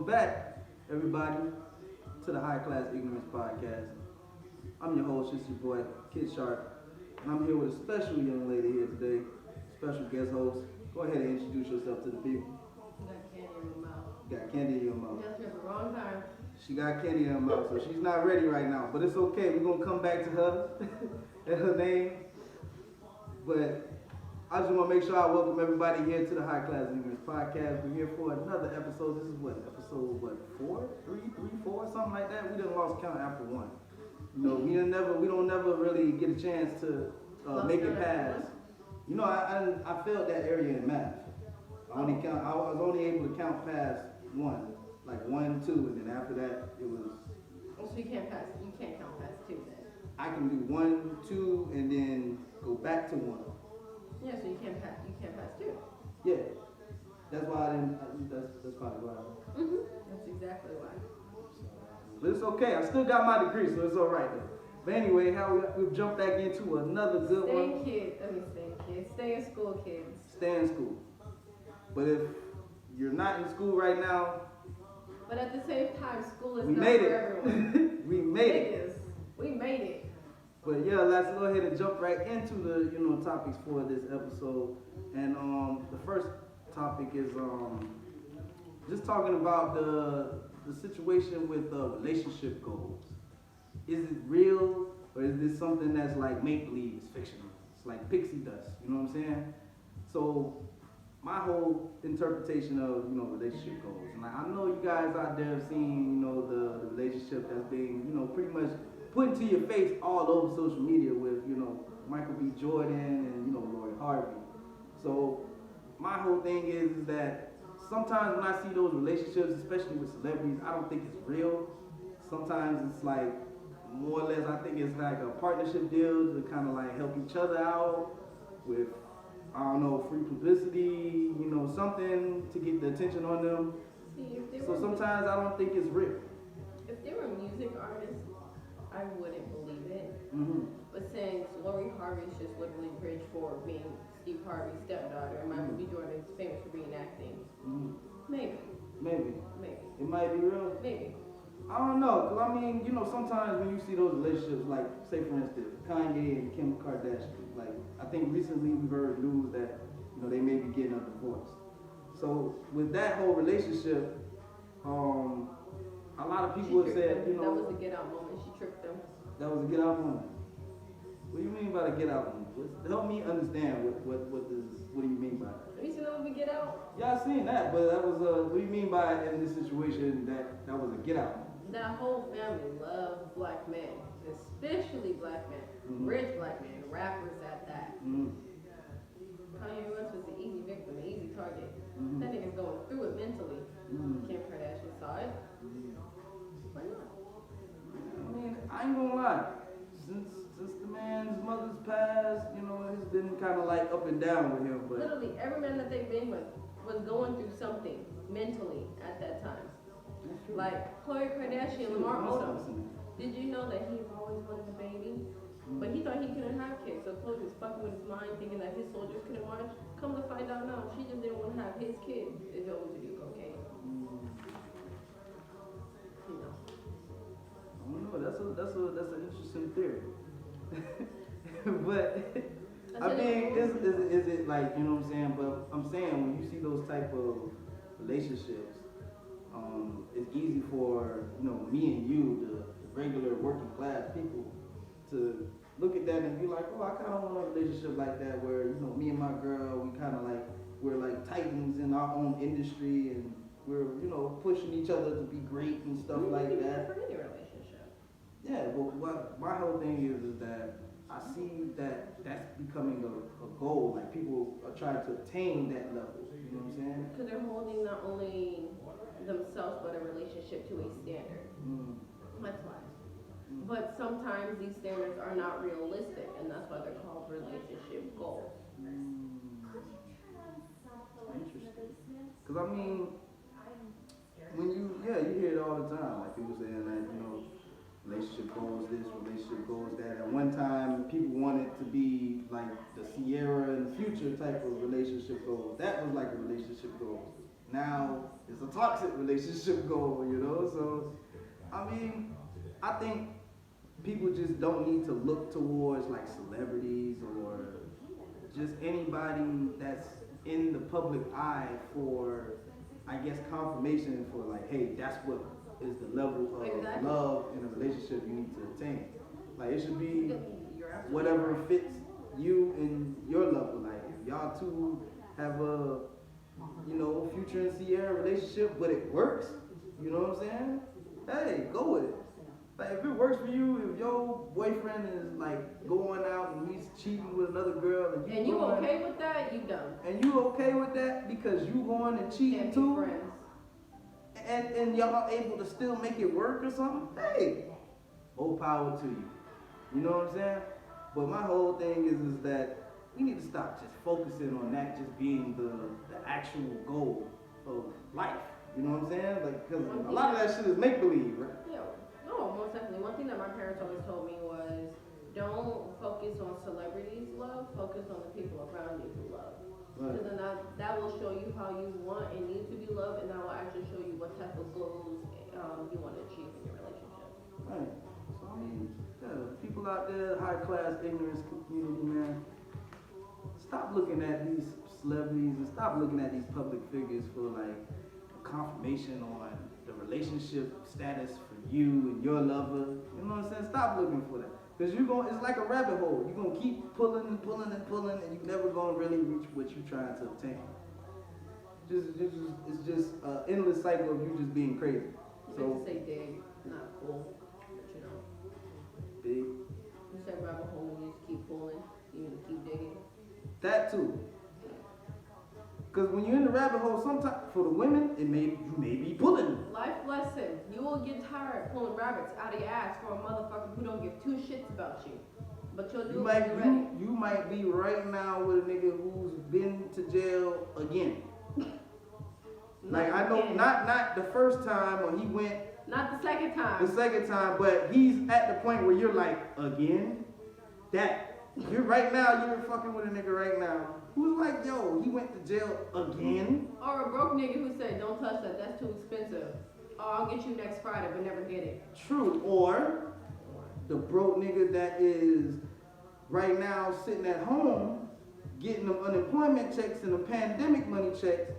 Welcome back, everybody, to the High Class Ignorance Podcast. I'm your host, it's your boy, Kid Sharp, and I'm here with a special young lady here today, special guest host. Go ahead and introduce yourself to the people. You got candy in your mouth. You got candy in your mouth. That's here at the wrong time. She got candy in her mouth, so she's not ready right now. But it's okay. We're going to come back to her and her name. But I just want to make sure I welcome everybody here to the High Class Ignorance Podcast. We're here for another episode. This is episode 4? 4, something like that. We done lost count after one. You know, we don't never really get a chance to make it past. You know, I failed that area in math. I was only able to count past one. Like 1, 2, and then after that it was. Oh, so you can't count past 2 then. I can do 1, 2, and then go back to 1. Yeah, so you can't pass 2. Yeah, that's why I didn't. That's probably why. That's exactly why. But it's okay. I still got my degree, so it's all right though. But anyway, we've jumped back into another good one. Stay in school, kids. Stay in school. But if you're not in school right now. But at the same time, school is we not made for it. everyone. We made it. We made it. But yeah, let's go ahead and jump right into the topics for this episode. And the first topic is just talking about the situation with relationship goals. Is it real or is this something that's like make believe? It's fictional. It's like pixie dust. You know what I'm saying? So my whole interpretation of relationship goals, and like, I know you guys out there have seen the relationship that's being pretty much put into your face all over social media with Michael B. Jordan and Lori Harvey. So my whole thing is that sometimes when I see those relationships, especially with celebrities, I don't think it's real. Sometimes it's like more or less I think it's like a partnership deal to kind of like help each other out with, I don't know, free publicity, something to get the attention on them. So sometimes I don't think it's real. If they were music artists, I wouldn't believe it. But since Lori Harvey's just literally rich for being Steve Harvey's stepdaughter, and Michael B. Jordan's famous for being acting, maybe. It might be real. Maybe. I don't know, because I mean, sometimes when you see those relationships, like, say for instance, Kanye and Kim Kardashian, like, I think recently we heard news that, they may be getting a divorce. So with that whole relationship, a lot of people have said, that was a get out moment. She tricked them. That was a get out moment. What do you mean by the get out moment? Help me understand what do you mean by that? Have you seen that movie Get Out? Yeah, I seen that, but that was what do you mean by in this situation that was a get out moment? That whole family loves black men, especially black men, rich black men, rappers at that. Kanye West was the easy victim, the easy target. That nigga's going through it mentally. Kim Kardashian saw it. Why not? I mean, I ain't gonna lie. Since the man's mother's passed, it's been kind of like up and down with him. But literally, every man that they've been with was going through something mentally at that time. Like Khloe Kardashian, Lamar Odom. Did you know that he always wanted a baby? But he thought he couldn't have kids, so Khloe was fucking with his mind, thinking that his soldiers couldn't watch. Come to find out, no, she just didn't want to have his kid if it was to do cocaine. I don't know. That's an interesting theory. But I mean, is it like what I'm saying? But I'm saying when you see those type of relationships, it's easy for me and you, the regular working class people, to look at that and be like, oh, I kind of want a relationship like that where me and my girl, we kind of like we're like titans in our own industry and we're pushing each other to be great and stuff like that. For any relationship. Yeah, but what my whole thing is that I see that that's becoming a goal. Like people are trying to attain that level. You know what I'm saying? Because they're holding not only themselves but a relationship to a standard. That's why. But sometimes these standards are not realistic, and that's why they're called relationship goals. Interesting. Because I mean, when you hear it all the time. Like people saying that relationship goals this, relationship goals that. At one time, people wanted to be like the Sierra and Future type of relationship goals. That was like a relationship goal. now it's a toxic relationship goal, you know? So, I mean, I think people just don't need to look towards like celebrities or just anybody that's in the public eye for, I guess, confirmation for like, hey, that's what is the level of love in a relationship you need to attain. Like, it should be whatever fits you and your love of life. If y'all two have a, you know, Future and Sierra relationship, but it works, you know what I'm saying? Hey, go with it. Like, if it works for you, if your boyfriend is like going out and he's cheating with another girl and you okay with that, you done. And you okay with that because you going and cheating too, and y'all able to still make it work or something, hey, more power to you. You know what I'm saying? But my whole thing is that we need to stop just focusing on that just being the actual goal of life. You know what I'm saying? Like, because a lot of that shit is make-believe, right? Yeah. No, most definitely. One thing that my parents always told me was, don't focus on celebrities' love, focus on the people around you who love. Because then that will show you how you want and need to be loved, and that will actually show you what type of goals you want to achieve in your relationship. Right. So, I mean, yeah, people out there, high-class ignorance community, man, stop looking at these celebrities and stop looking at these public figures for, like, confirmation on the relationship status for you and your lover. You know what I'm saying? Stop looking for that. Because it's like a rabbit hole. You're going to keep pulling and pulling and pulling, and you're never going to really reach what you're trying to obtain. It's just an endless cycle of you just being crazy. So say dig, not cool, but you know. Big. You said rabbit hole, you just keep pulling, you need to keep digging. That too. Because when you're in the rabbit hole, sometimes for the women, you may be pulling. Life lesson: you will get tired pulling rabbits out of your ass for a motherfucker who don't give two shits about you. But you'll do it when you're ready. You might be right now with a nigga who's been to jail again. Like, I know, not the first time when he went. Not the second time. The second time, but he's at the point where you're like, again? You're fucking with a nigga right now who's like, yo, he went to jail again? Or a broke nigga who said, don't touch that, that's too expensive. Oh, I'll get you next Friday, but never get it. True. Or the broke nigga that is right now sitting at home getting them unemployment checks and the pandemic money checks,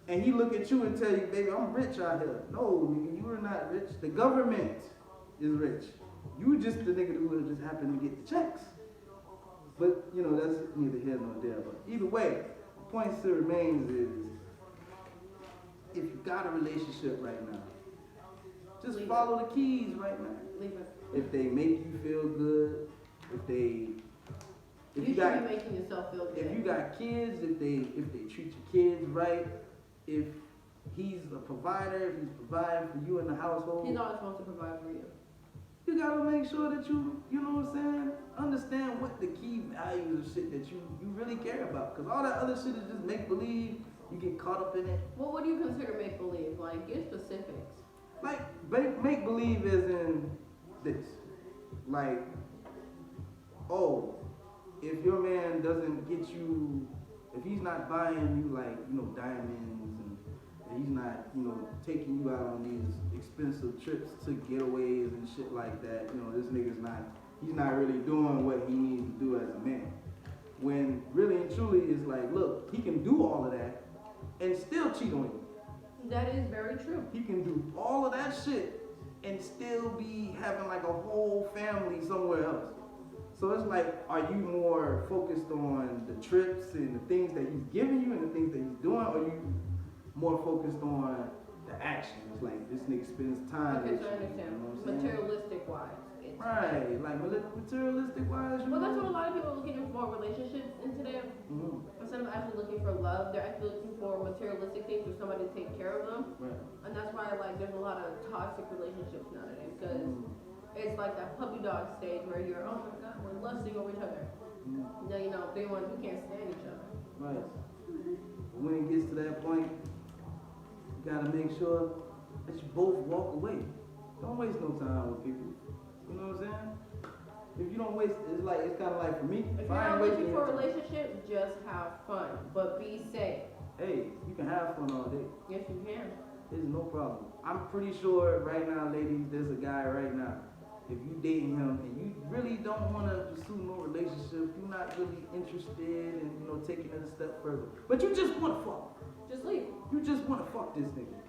and he look at you and tell you, baby, I'm rich out here. No, nigga, you are not rich. The government is rich. You just the nigga who just happened to get the checks. But, you know, that's neither here nor there. But either way, the point still remains is, if you got a relationship right now, just follow the keys right now. Leave it. If they make you feel good, you should be making yourself feel good. If you got kids, if they treat your kids right, if he's a provider, if he's providing for you in the household. He's always supposed to provide for you. You gotta make sure that you know what I'm saying, understand what the key values of shit that you really care about. Cause all that other shit is just make believe. You get caught up in it. Well, what do you consider make believe? Like, give specifics. Like, make believe is in this. Like, oh, if your man doesn't get you, if he's not buying you like, you know, diamonds, and he's not, you know, taking you out on these expensive trips to getaways and shit like that, you know, this nigga's he's not really doing what he needs to do as a man. When really and truly it's like, look, he can do all of that and still cheat on you. That is very true. He can do all of that shit and still be having like a whole family somewhere else. So it's like, are you more focused on the trips and the things that he's giving you and the things that he's doing, or are you more focused on the actions? Like, this nigga spends time Okay, with so I you, understand. you know what I'm saying? Materialistic wise. Right, like materialistic wise. Well, that's what a lot of people are looking for relationships in today. Mm-hmm. Instead of actually looking for love, they're actually looking for materialistic things for somebody to take care of them. Right. And that's why, like, there's a lot of toxic relationships nowadays, because it's like that puppy dog stage where you're, oh my god, we're lusting over each other. Mm-hmm. Now, you know, they can't stand each other. Right. But when it gets to that point, you gotta make sure that you both walk away. Don't waste no time with people. You know what I'm saying? If you don't waste, it's kind of like for me. If you're not looking for a relationship, just have fun, but be safe. hey, you can have fun all day. Yes, you can. There's no problem. I'm pretty sure right now, ladies, there's a guy right now. If you dating him and you really don't want to pursue no relationship, you're not really interested in, taking it a step further. But you just want to fuck. Just leave. You just want to fuck this nigga.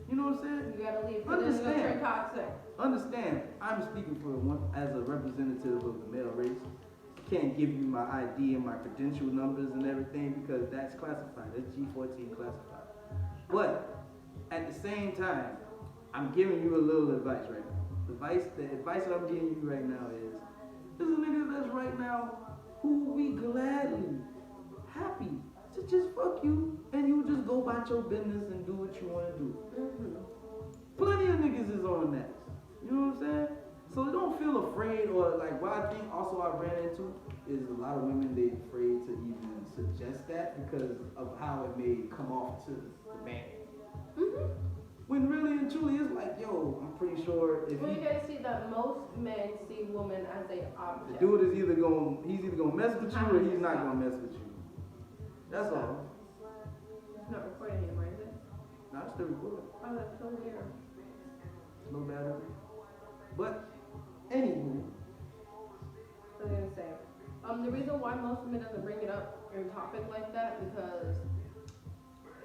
You know what I'm saying? You gotta leave. Understand. Toxic. Understand. I'm speaking for one as a representative of the male race. I can't give you my ID and my credential numbers and everything because that's classified. That's G14 classified. But at the same time, I'm giving you a little advice right now. The advice that I'm giving you right now is, there's a nigga that's right now who will be gladly happy to just fuck you and you just go about your business and do what you want to do. Mm-hmm. Plenty of niggas is on that. You know what I'm saying? So don't feel afraid, or like what I think also I ran into is a lot of women, they afraid to even suggest that because of how it may come off to the man. Mm-hmm. When really and truly it's like, yo, I'm pretty sure if well, you gotta see that most men see women as a object. the dude is either gonna mess with you or he's not gonna mess with you. That's all. It's not recording anymore, is it? No, it's still recording. Oh, that's so weird. No matter. But anywho, I was gonna say, the reason why most women doesn't bring it up in a topic like that because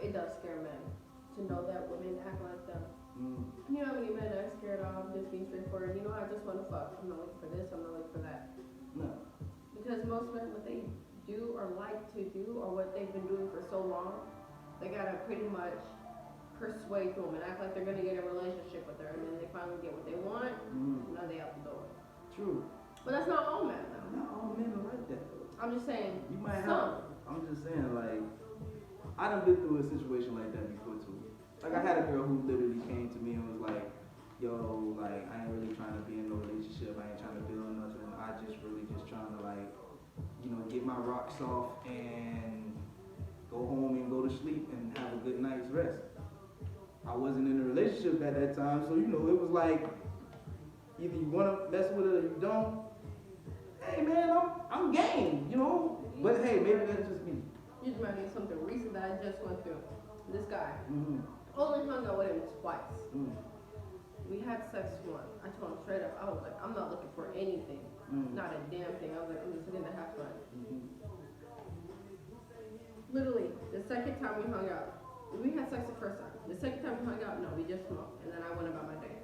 it does scare men to know that women act like them. You know how many men are scared of just being straightforward? You know, I just want to fuck. I'm not looking for this. I'm not looking for that. no. Because most men, what they do or like to do, or what they've been doing for so long, they gotta pretty much persuade the woman, act like they're gonna get a relationship with her, and then they finally get what they want. Now they out the door. True. But that's not all men, though. Not all men are like that though. I'm just saying. You might some. have. I'm just saying, like, I done been through a situation like that before too. Like I had a girl who literally came to me and was like, yo, like I ain't really trying to be in no relationship. I ain't trying to build nothing. I just really just trying to like, get my rocks off and go home and go to sleep and have a good night's rest. I wasn't in a relationship at that time, so it was like either you wanna mess with her or you don't. Hey man, I'm game, But hey, maybe that's just me. You just reminded me of something recent that I just went through. This guy. Only hung out with him twice. We had sex once. I told him straight up, I was like, I'm not looking for anything. Not a damn thing. I was like, I'm just looking to have fun. Literally, the second time we hung out, we had sex the first time. The second time we hung out, no, we just smoked. And then I went about my day.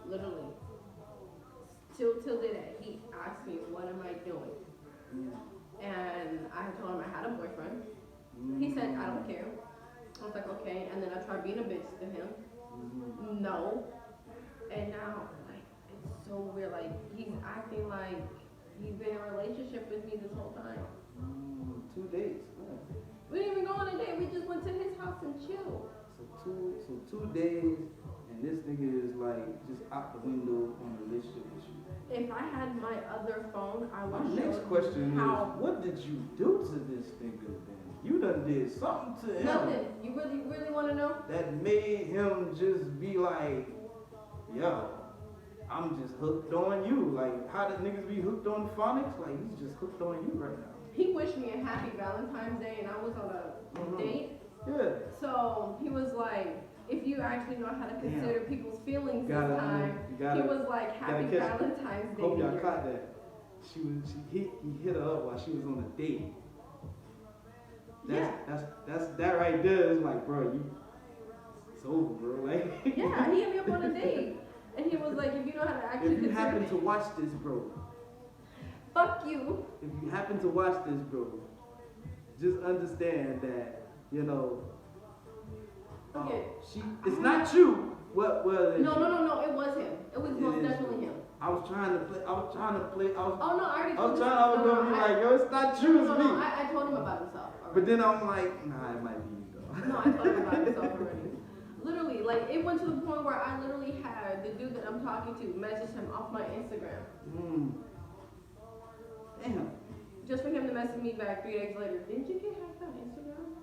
Literally. Till today, he asked me, what am I doing? And I told him I had a boyfriend. He said, I don't care. I was like, okay. And then I tried being a bitch to him. No. And now, like, it's so weird. Like, he's acting like he's been in a relationship with me this whole time. 2 days. We didn't even go on a date. We just went to his house and chilled. So 2 days, and this nigga is like just out the window on a relationship with you. If I had my other phone, I would My show next question how. is, what did you do to this nigga then? You done did something to him. Nothing. You really want to know? That made him just be like, yo, I'm just hooked on you. Like, how did niggas be hooked on phonics? Like, he's just hooked on you right now. He wished me a happy Valentine's Day, and I was on a date. Yeah. So he was like, if you actually know how to consider people's feelings this time, he was like, happy Valentine's Day. Hope y'all caught that. He hit her up while she was on a date. That's that right there is like, bro, it's over, bro. Like, yeah, he hit me up on a date. And he was like, if you know how to actually if you happen to watch this, bro. Fuck you. If you happen to watch this, bro, just understand that, Okay. It's not you. Well, No, it was him. It was most definitely him. I was trying to play. Oh no, I already I told was him. gonna be like, yo, it's not you, it's me. I told him about himself. Already. But then I'm like, nah, it might be you though. No, I told him about himself already. Literally, like it went to the point where I literally had the dude that I'm talking to message him off my Instagram. Damn. Just for him to message me back 3 days later. Didn't you get hacked on Instagram?